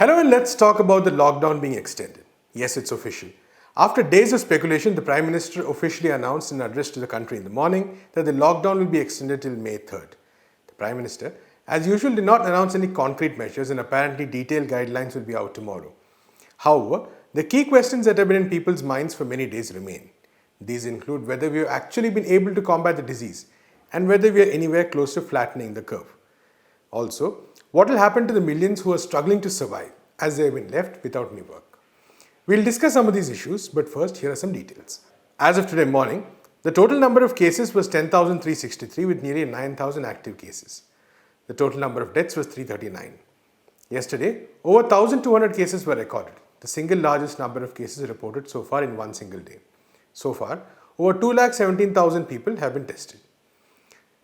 Hello and let's talk about the lockdown being extended. Yes, it's official. After days of speculation, the Prime Minister officially announced in an address to the country in the morning that the lockdown will be extended till May 3rd. The Prime Minister, as usual, did not announce any concrete measures and apparently detailed guidelines will be out tomorrow. However, the key questions that have been in people's minds for many days remain. These include whether we have actually been able to combat the disease and whether we are anywhere close to flattening the curve. Also, what will happen to the millions who are struggling to survive as they have been left without any work? We'll discuss some of these issues, but first, here are some details. As of today morning, the total number of cases was 10,363 with nearly 9,000 active cases. The total number of deaths was 339. Yesterday, over 1,200 cases were recorded, the single largest number of cases reported so far in one single day. So far, over 217,000 people have been tested.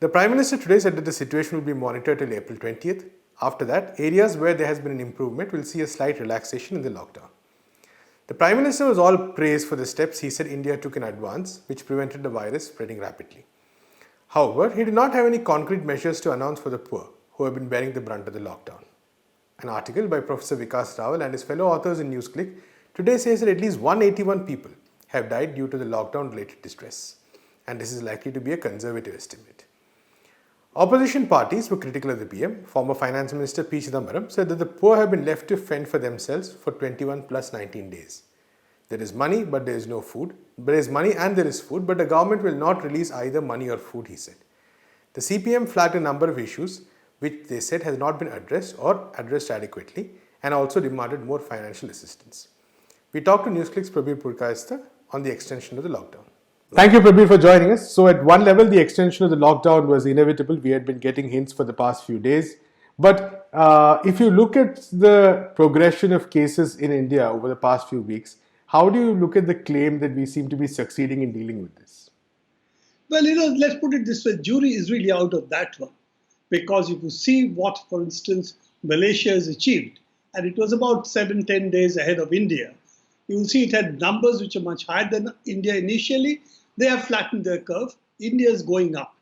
The Prime Minister today said that the situation will be monitored till April 20th. After that, areas where there has been an improvement will see a slight relaxation in the lockdown. The Prime Minister was all praise for the steps he said India took in advance, which prevented the virus spreading rapidly. However, he did not have any concrete measures to announce for the poor, who have been bearing the brunt of the lockdown. An article by Professor Vikas Rawal and his fellow authors in Newsclick today says that at least 181 people have died due to the lockdown-related distress, and this is likely to be a conservative estimate. Opposition parties were critical of the PM. Former Finance Minister P. Chidambaram said that the poor have been left to fend for themselves for 21 plus 19 days. There is money, but there is no food. There is money and there is food, but the government will not release either money or food, he said. The CPM flagged a number of issues which they said has not been addressed or addressed adequately and also demanded more financial assistance. We talked to Newsclick's Prabir Purkayastha on the extension of the lockdown. Thank you, Prabir, for joining us. So at one level, the extension of the lockdown was inevitable. We had been getting hints for the past few days. But if you look at the progression of cases in India over the past few weeks, how do you look at the claim that we seem to be succeeding in dealing with this? Well, let's put it this way. Jury is really out of that one. Because if you see what, for instance, Malaysia has achieved, and it was about 7-10 days ahead of India, you will see it had numbers which are much higher than India initially. They have flattened their curve. India is going up.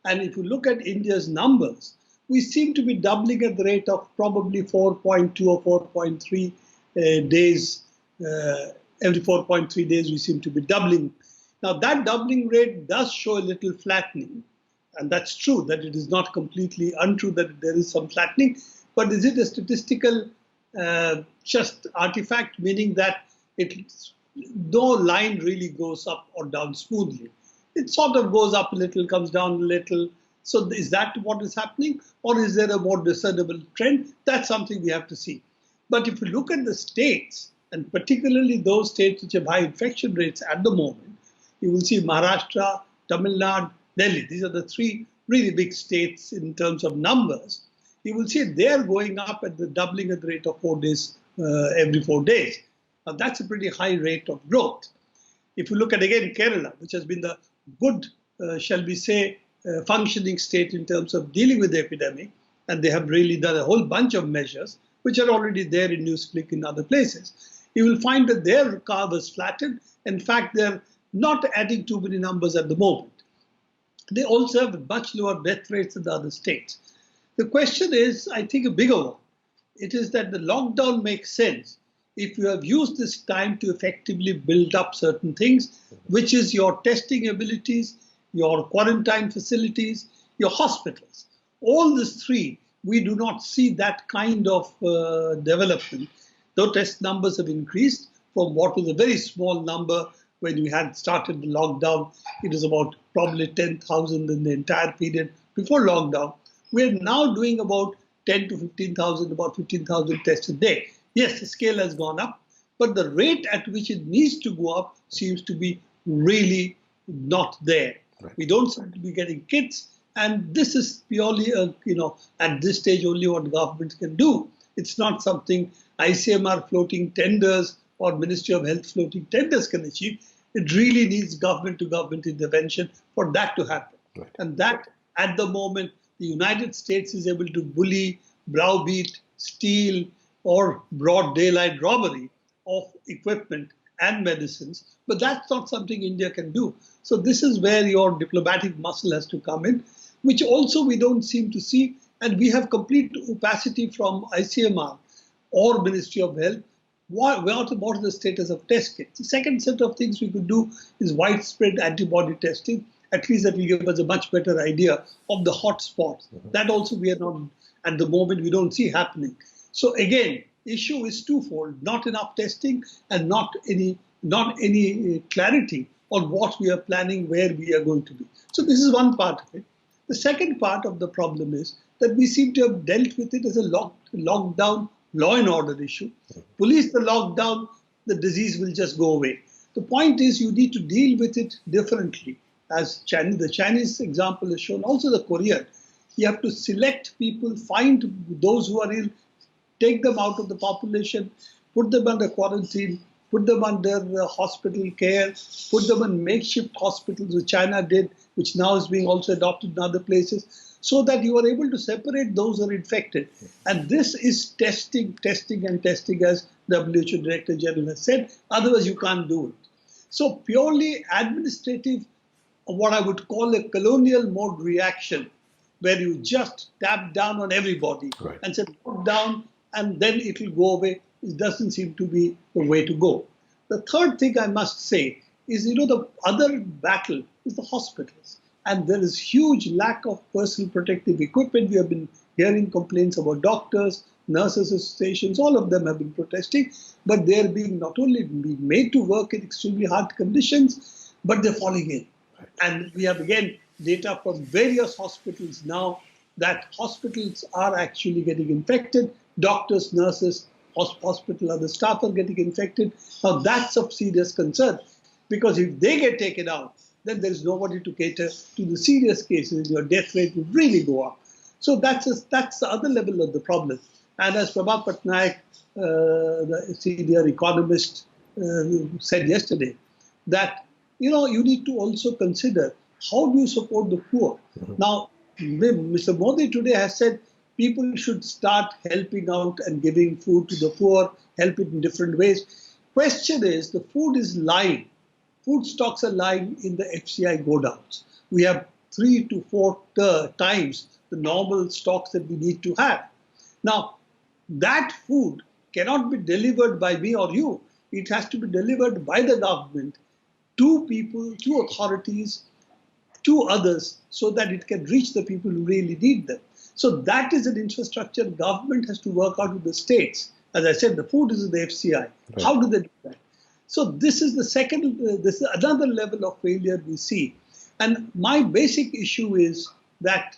And if you look at India's numbers, we seem to be doubling at the rate of probably 4.2 or 4.3 days. Every 4.3 days, we seem to be doubling. Now, that doubling rate does show a little flattening. And that's true, that it is not completely untrue that there is some flattening. But is it a statistical just artifact, meaning that no line really goes up or down smoothly? It sort of goes up a little, comes down a little. So is that what is happening? Or is there a more discernible trend? That's something we have to see. But if you look at the states, and particularly those states which have high infection rates at the moment, you will see Maharashtra, Tamil Nadu, Delhi. These are the three really big states in terms of numbers. You will see they're going up at the doubling at the rate of 4 days, every 4 days. Now, that's a pretty high rate of growth. If you look at, again, Kerala, which has been the good, shall we say, functioning state in terms of dealing with the epidemic, and they have really done a whole bunch of measures, which are already there in Newsclick in other places, you will find that their curve is flattened. In fact, they're not adding too many numbers at the moment. They also have much lower death rates than the other states. The question is, I think, a bigger one. It is that the lockdown makes sense if you have used this time to effectively build up certain things, which is your testing abilities, your quarantine facilities, your hospitals. All these three, we do not see that kind of development. Though test numbers have increased from what was a very small number when we had started the lockdown. It was about probably 10,000 in the entire period before lockdown. We're now doing about 10 to 15,000, about 15,000 tests a day. Yes, the scale has gone up, but the rate at which it needs to go up seems to be really not there. Right. We don't seem to be getting kits, and this is purely, at this stage only what government can do. It's not something ICMR floating tenders or Ministry of Health floating tenders can achieve. It really needs government-to-government intervention for that to happen. Right. And that, at the moment, the United States is able to bully, browbeat, steal, or broad daylight robbery of equipment and medicines. But that's not something India can do. So this is where your diplomatic muscle has to come in, which also we don't seem to see. And we have complete opacity from ICMR or Ministry of Health, what is the status of test kits? The second set of things we could do is widespread antibody testing. At least that will give us a much better idea of the hot spots. That also we are not, at the moment, we don't see happening. So again, issue is twofold: not enough testing and not any clarity on what we are planning, where we are going to be. So this is one part of it. The second part of the problem is that we seem to have dealt with it as a lockdown law and order issue. Police the lockdown, the disease will just go away. The point is you need to deal with it differently. As the Chinese example has shown, also the Korean. You have to select people, find those who are ill, take them out of the population, put them under quarantine, put them under hospital care, put them in makeshift hospitals, which China did, which now is being also adopted in other places, so that you are able to separate those who are infected. And this is testing, and testing, as WHO Director General has said. Otherwise, you can't do it. So purely administrative, what I would call a colonial mode reaction, where you just tap down on everybody and say, lock down, and then it will go away. It doesn't seem to be the way to go. The third thing I must say is, the other battle is the hospitals. And there is huge lack of personal protective equipment. We have been hearing complaints about doctors, nurses associations, all of them have been protesting, but they're being not only being made to work in extremely hard conditions, but they're falling in. And we have again data from various hospitals now that hospitals are actually getting infected. Doctors, nurses, hospital other staff are getting infected. Now that's a serious concern, because if they get taken out, then there is nobody to cater to the serious cases. Your death rate will really go up. So that's the other level of the problem. And as Prabir Patnaik, the senior economist, said yesterday, that you need to also consider how do you support the poor. Now, Mr. Modi today has said people should start helping out and giving food to the poor, help it in different ways. Question is, the food is lying. Food stocks are lying in the FCI godowns. We have 3 to 4 times the normal stocks that we need to have. Now, that food cannot be delivered by me or you. It has to be delivered by the government to people, to authorities, to others, so that it can reach the people who really need them. So that is an infrastructure government has to work out with the states. As I said, the food is in the FCI. Right. How do they do that? So this is this is another level of failure we see. And my basic issue is that,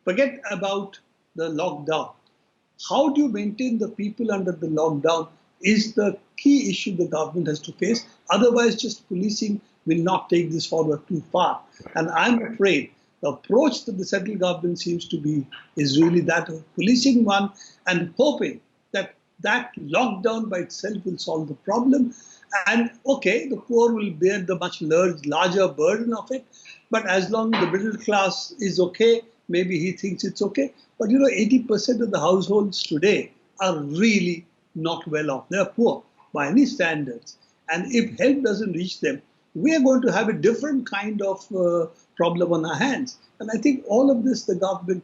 forget about the lockdown. How do you maintain the people under the lockdown is the key issue the government has to face. Otherwise, just policing will not take this forward too far. And I'm afraid the approach that the central government seems to be is really that of policing one, and hoping that that lockdown by itself will solve the problem. And okay, the poor will bear the much larger burden of it. But as long as the middle class is okay, maybe he thinks it's okay. But 80% of the households today are really not well off. They're poor by any standards. And if help doesn't reach them, we are going to have a different kind of problem on our hands. And I think all of this, the government,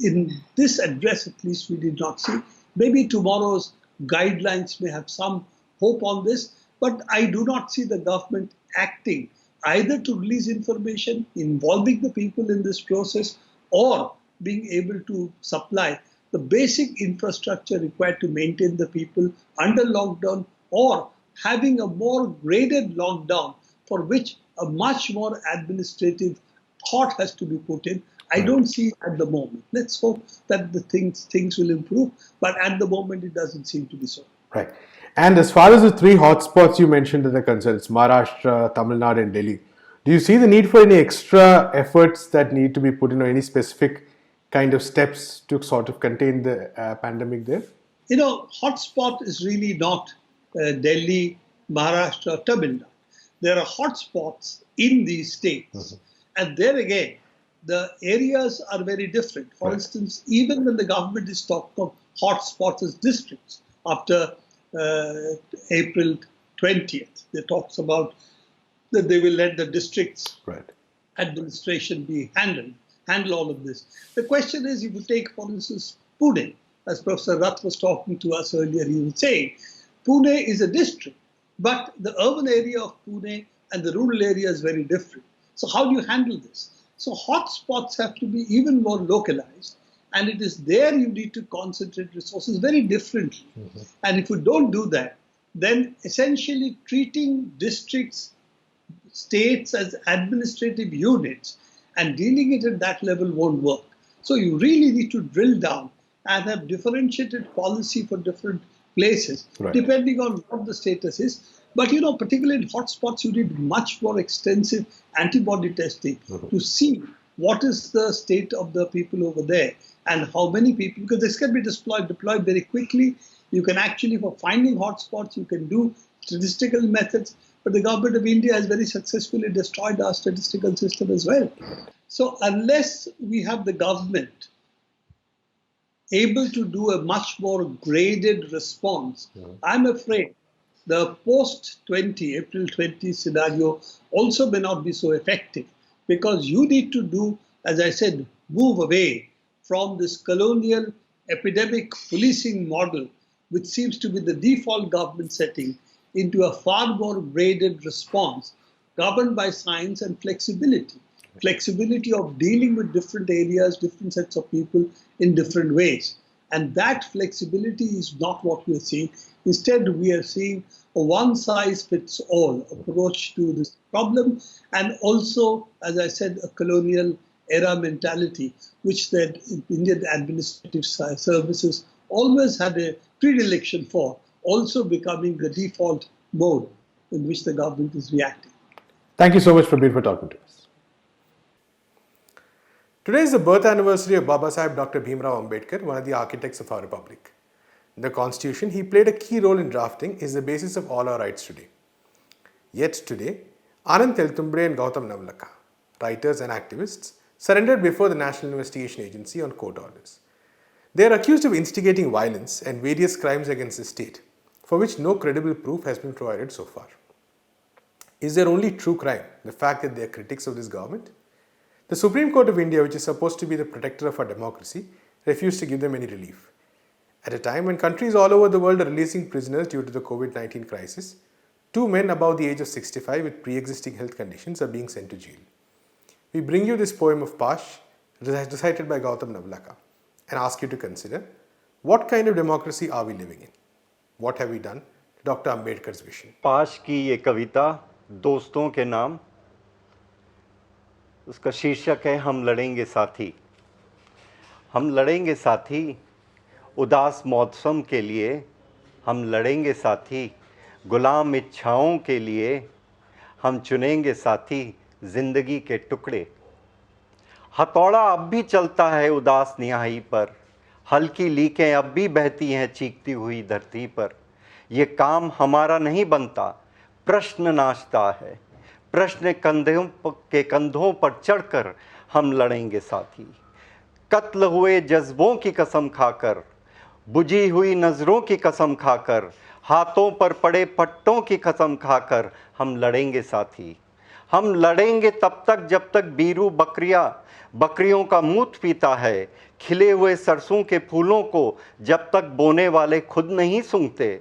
in this address at least, we did not see. Maybe tomorrow's guidelines may have some hope on this, but I do not see the government acting either to release information, involving the people in this process, or being able to supply the basic infrastructure required to maintain the people under lockdown, or having a more graded lockdown for which a much more administrative thought has to be put in. I don't see it at the moment. Let's hope that the things will improve, but at the moment it doesn't seem to be so. Right. And as far as the 3 hotspots you mentioned in the concerns, Maharashtra, Tamil Nadu and Delhi, do you see the need for any extra efforts that need to be put in, or any specific kind of steps to sort of contain the pandemic there? Hotspot is really not Delhi, Maharashtra, Tamil Nadu. There are hotspots in these states. And there again, the areas are very different. For instance, even when the government is talking of hotspots as districts, after April 20th, they talks about that they will let the districts administration be handle all of this. The question is, if you take, for instance, Pune, as Professor Rath was talking to us earlier, he was saying, Pune is a district, but the urban area of Pune and the rural area is very different. So how do you handle this? So hotspots have to be even more localized, and it is there you need to concentrate resources very differently. Mm-hmm. And if you don't do that, then essentially treating districts, states as administrative units and dealing it at that level won't work. So you really need to drill down and have differentiated policy for different places, right, depending on what the status is. But particularly in hotspots, you need much more extensive antibody testing to see what is the state of the people over there and how many people, because this can be deployed very quickly. You can actually, for finding hotspots, you can do statistical methods, but the government of India has very successfully destroyed our statistical system as well. So unless we have the government able to do a much more graded response, I'm afraid the post-20, April 20 scenario also may not be so effective, because you need to do, as I said, move away from this colonial epidemic policing model, which seems to be the default government setting, into a far more graded response governed by science and flexibility. Flexibility of dealing with different areas, different sets of people in different ways. And that flexibility is not what we are seeing. Instead, we are seeing a one-size-fits-all approach to this problem, and also, as I said, a colonial era mentality, which the Indian administrative services always had a predilection for, also becoming the default mode in which the government is reacting. Thank you so much, Prabir, for talking to us. Today is the birth anniversary of Baba Sahib Dr. Bhimrao Ambedkar, one of the architects of our republic. In the Constitution, he played a key role in drafting, is the basis of all our rights today. Yet today, Anand Teltumbde and Gautam Navlakha, writers and activists, surrendered before the National Investigation Agency on court orders. They are accused of instigating violence and various crimes against the state, for which no credible proof has been provided so far. Is their only true crime the fact that they are critics of this government? The Supreme Court of India, which is supposed to be the protector of our democracy, refused to give them any relief. At a time when countries all over the world are releasing prisoners due to the COVID-19 crisis, 2 men above the age of 65 with pre-existing health conditions are being sent to jail. We bring you this poem of Pash, recited by Gautam Navlakha, and ask you to consider, what kind of democracy are we living in? What have we done to Dr. Ambedkar's vision? पाश की ये कविता दोस्तों के नाम, उसका शीर्षक है हम लड़ेंगे साथी। हम लड़ेंगे साथी उदास मौसम के लिए, हम लड़ेंगे साथी गुलाम इच्छाओं के लिए, हम चुनेंगे साथी जिंदगी के टुकड़े। हथौड़ा अब भी चलता है उदास निहाई पर, हल्की लीकें अब भी बहती हैं चीखती हुई धरती पर। ये काम हमारा नहीं बनता, प्रश्न नाचता है, प्रश्न कंधों पर चढ़कर हम लड़ेंगे साथी। कत्ल हुए जज्बों की कसम खाकर, बुझी हुई नज़रों की कसम खाकर, हाथों पर पड़े पट्टों की कसम खाकर हम लड़ेंगे साथी। हम लड़ेंगे तब तक जब तक बीरू बकरियों का मूत पीता है, खिले हुए सरसों के फूलों को जब तक बोने वाले खुद नहीं सूंघते,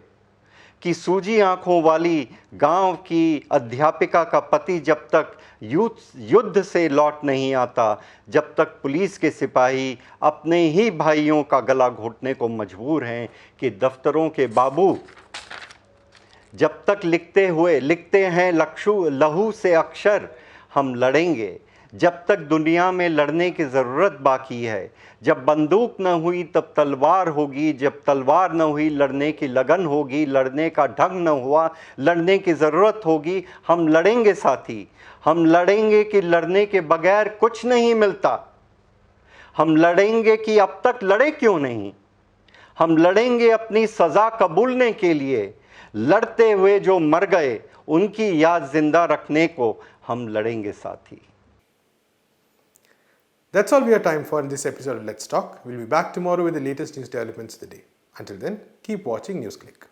कि सूजी आंखों वाली गांव की अध्यापिका का पति जब तक युद्ध से लौट नहीं आता, जब तक पुलिस के सिपाही अपने ही भाइयों का गला घोटने को मजबूर हैं, कि दफ्तरों के बाबू जब तक लिखते हैं लहू से अक्षर, हम लड़ेंगे जब तक दुनिया में लड़ने की ज़रूरत बाकी है। जब बंदूक न हुई तब तलवार होगी, जब तलवार न हुई लड़ने की लगन होगी, लड़ने का ढंग न हुआ लड़ने की ज़रूरत होगी। हम लड़ेंगे साथी, हम लड़ेंगे कि लड़ने के बगैर कुछ नहीं मिलता। हम लड़ेंगे कि अब तक लड़े क्यों नहीं। हम लड़ेंगे अपनी सज़ा कबूलने के लिए, लड़ते हुए जो मर गए उनकी याद जिंदा रखने को हम लड़ेंगे साथी। That's all we have time for in this episode of Let's Talk. We'll be back tomorrow with the latest news developments of the day. Until then, keep watching Newsclick.